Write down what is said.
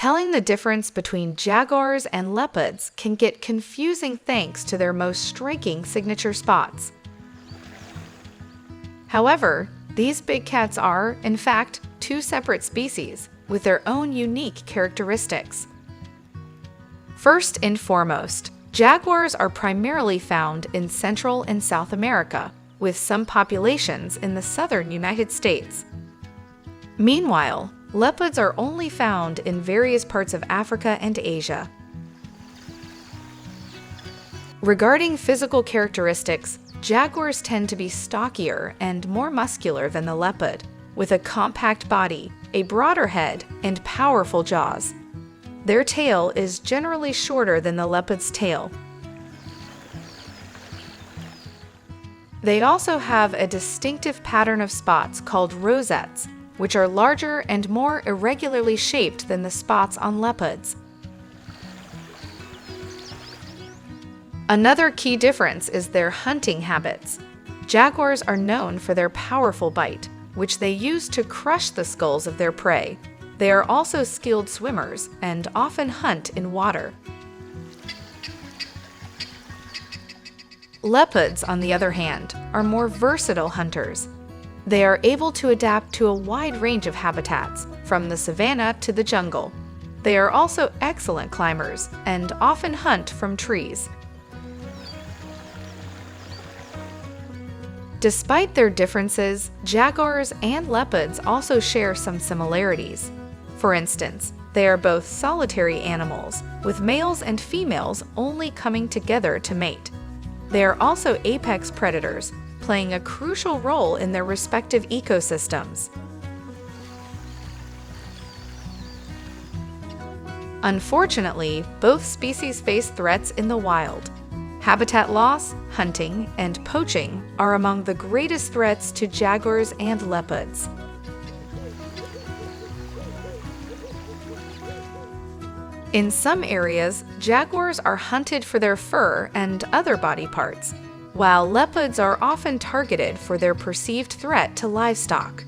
Telling the difference between jaguars and leopards can get confusing thanks to their most striking signature spots. However, these big cats are, in fact, two separate species with their own unique characteristics. First and foremost, jaguars are primarily found in Central and South America, with some populations in the southern United States. Meanwhile, leopards are only found in various parts of Africa and Asia. Regarding physical characteristics, jaguars tend to be stockier and more muscular than the leopard, with a compact body, a broader head, and powerful jaws. Their tail is generally shorter than the leopard's tail. They also have a distinctive pattern of spots called rosettes, which are larger and more irregularly shaped than the spots on leopards. Another key difference is their hunting habits. Jaguars are known for their powerful bite, which they use to crush the skulls of their prey. They are also skilled swimmers and often hunt in water. Leopards, on the other hand, are more versatile hunters. They are able to adapt to a wide range of habitats, from the savanna to the jungle. They are also excellent climbers and often hunt from trees. Despite their differences, jaguars and leopards also share some similarities. For instance, they are both solitary animals, with males and females only coming together to mate. They are also apex predators, playing a crucial role in their respective ecosystems. Unfortunately, both species face threats in the wild. Habitat loss, hunting, and poaching are among the greatest threats to jaguars and leopards. In some areas, jaguars are hunted for their fur and other body parts, while leopards are often targeted for their perceived threat to livestock.